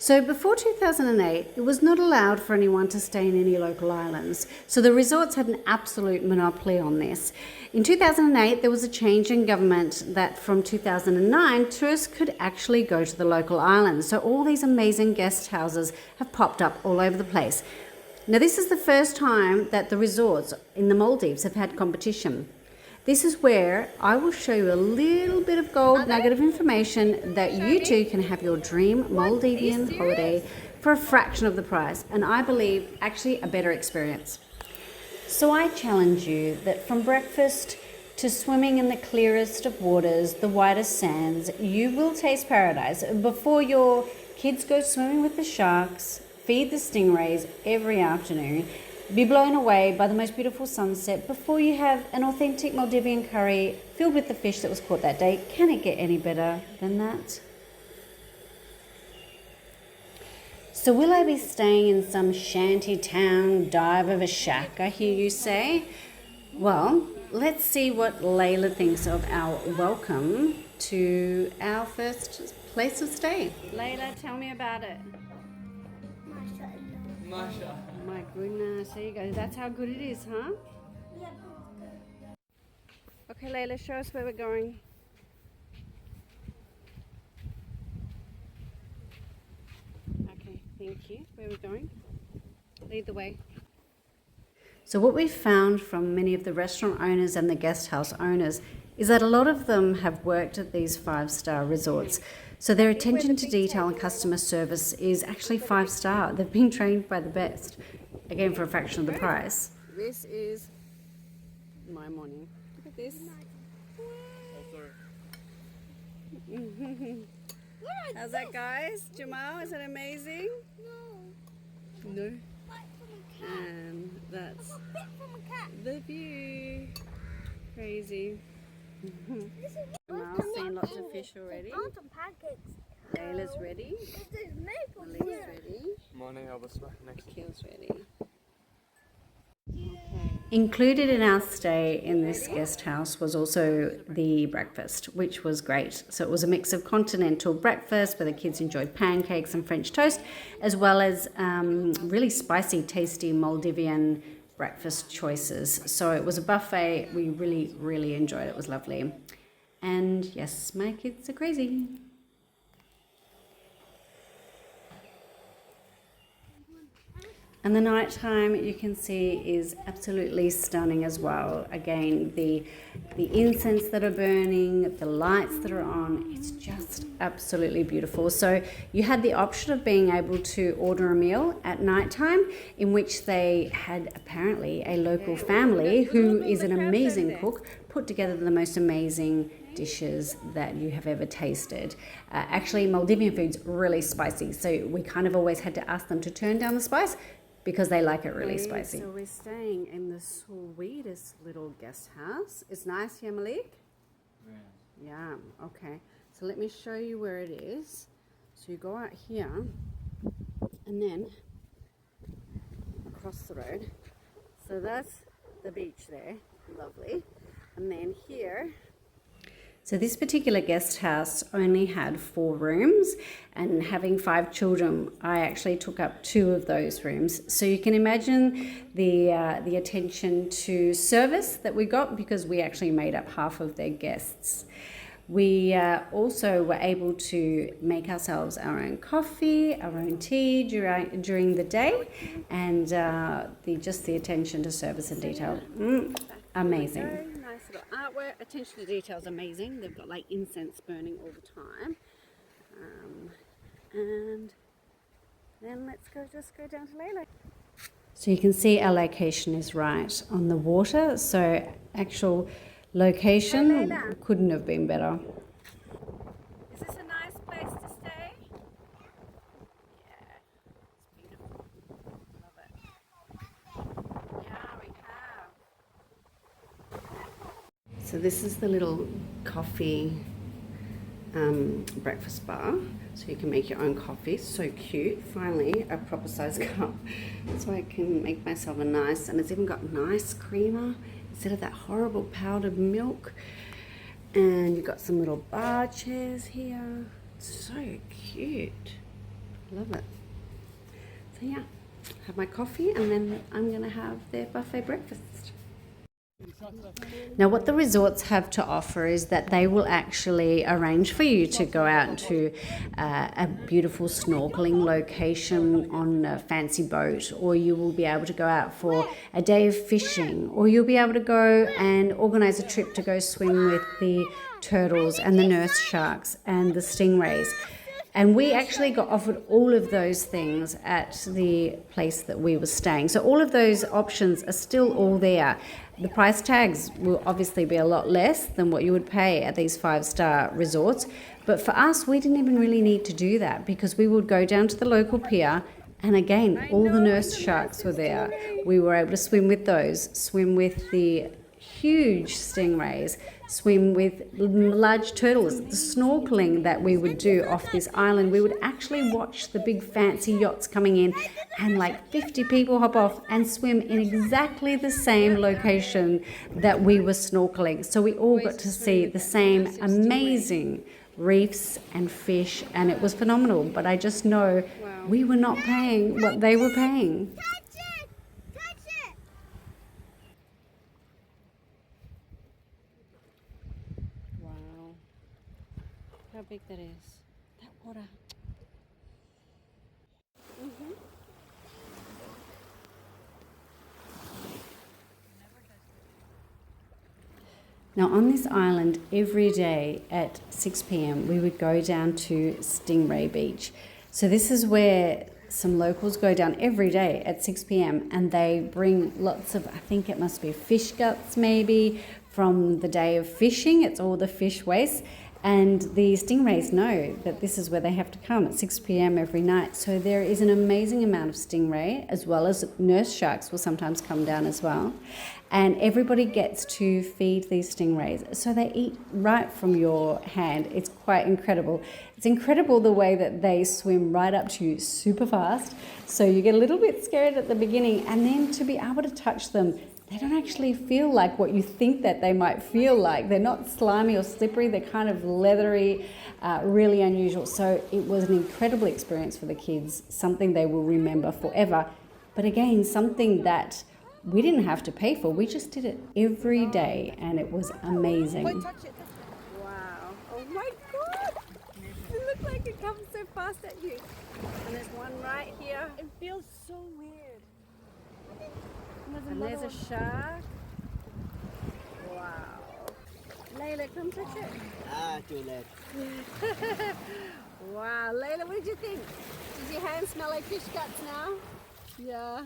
So before 2008, it was not allowed for anyone to stay in any local islands. So the resorts had an absolute monopoly on this. In 2008, there was a change in government that from 2009, tourists could actually go to the local islands. So all these amazing guest houses have popped up all over the place. Now, this is the first time that the resorts in the Maldives have had competition. This is where I will show you a little bit of gold nugget of information that you too can have your dream Maldivian holiday for a fraction of the price, and I believe actually a better experience. So I challenge you that from breakfast to swimming in the clearest of waters, the whitest sands, you will taste paradise before your kids go swimming with the sharks, feed the stingrays every afternoon, be blown away by the most beautiful sunset before you have an authentic Maldivian curry filled with the fish that was caught that day. Can it get any better than that? So will I be staying in some shanty town dive of a shack, I hear you say? Well, let's see what Layla thinks of our welcome to our first place of stay. Layla, tell me about it. Masha. My goodness, there you go. That's how good it is, huh? Yeah. Okay, Layla, show us where we're going. Okay, thank you. Where are we going? Lead the way. So what we've found from many of the restaurant owners and the guest house owners is that a lot of them have worked at these 5-star resorts. So their attention to detail and customer service is actually 5-star. They've been trained by the best, again for a fraction of the price. This is my morning. Look at this. How's that, guys? Jamal, is it amazing? No. No. Bite from a cat. And that's A bit from a cat. the view. Crazy. This is Jamal's seen lots of fish already. some pancakes. Layla's ready. There's maple Maline's ready. Morning, I'll be next. Kill's ready. Included in our stay in this guest house was also the breakfast, which was great. So it was a mix of continental breakfast where the kids enjoyed pancakes and French toast, as well as really spicy, tasty Maldivian breakfast choices. So it was a buffet. We really, really enjoyed it. It was lovely. And yes, my kids are crazy. And the nighttime, you can see, is absolutely stunning as well. Again, the incense that are burning, the lights that are on, it's just absolutely beautiful. So you had the option of being able to order a meal at nighttime, in which they had apparently a local family who is an amazing cook, put together the most amazing dishes that you have ever tasted. Actually, Maldivian food's really spicy, so we kind of always had to ask them to turn down the spice, because they like it really spicy. So we're staying in the sweetest little guest house. It's nice, yeah, Malik? Yeah, okay. So let me show you where it is. So you go out here and then across the road. So that's the beach there, lovely. And then here, so this particular guest house only had 4 rooms, and having 5 children, I actually took up 2 of those rooms. So you can imagine the attention to service that we got, because we actually made up half of their guests. We also were able to make ourselves our own coffee, our own tea during the day, and just the attention to service and detail, amazing. Nice little artwork. Attention to detail is amazing. They've got like incense burning all the time. And then let's just go down to Layla. So you can see our location is right on the water. So actual location couldn't have been better. Is this a nice place to stay? Yeah, it's beautiful. Love it. Yeah, we have. So this is the little coffee breakfast bar. So you can make your own coffee. So cute. Finally, a proper size cup. So I can make myself a nice, and it's even got nice creamer instead of that horrible powdered milk. And you've got some little bar chairs here. So cute. Love it. So yeah, have my coffee and then I'm going to have their buffet breakfast. Now, what the resorts have to offer is that they will actually arrange for you to go out to a beautiful snorkeling location on a fancy boat, or you will be able to go out for a day of fishing, or you'll be able to go and organize a trip to go swim with the turtles and the nurse sharks and the stingrays. And we actually got offered all of those things at the place that we were staying. So all of those options are still all there. The price tags will obviously be a lot less than what you would pay at these 5-star resorts. But for us, we didn't even really need to do that because we would go down to the local pier, and again, all the nurse sharks were there. We were able to swim with those, swim with the huge stingrays, swim with large turtles. The snorkeling that we would do off this island, we would actually watch the big fancy yachts coming in and like 50 people hop off and swim in exactly the same location that we were snorkeling. So we all got to see the same amazing reefs and fish, and it was phenomenal. But I just know we were not paying what they were paying. Touch it! Touch it! Wow. How big that is. That water. Now, on this island, every day at 6 p.m., we would go down to Stingray Beach. So this is where some locals go down every day at 6 p.m. and they bring lots of, I think it must be fish guts maybe, from the day of fishing. It's all the fish waste. And the stingrays know that this is where they have to come at 6 p.m. every night. So there is an amazing amount of stingray, as well as nurse sharks will sometimes come down as well. And everybody gets to feed these stingrays. So they eat right from your hand. It's quite incredible. It's incredible the way that they swim right up to you super fast. So you get a little bit scared at the beginning, and then to be able to touch them, they don't actually feel like what you think that they might feel like. They're not slimy or slippery. They're kind of leathery, really unusual. So it was an incredible experience for the kids, something they will remember forever. But again, something that we didn't have to pay for. We just did it every day, and it was amazing. Wow. Oh my God. It looks like it comes so fast at you. And there's one right here. It feels so weird. And there's a shark. Wow. Layla, come touch it. Too late. Wow. Layla, what did you think? Does your hand smell like fish guts now? Yeah.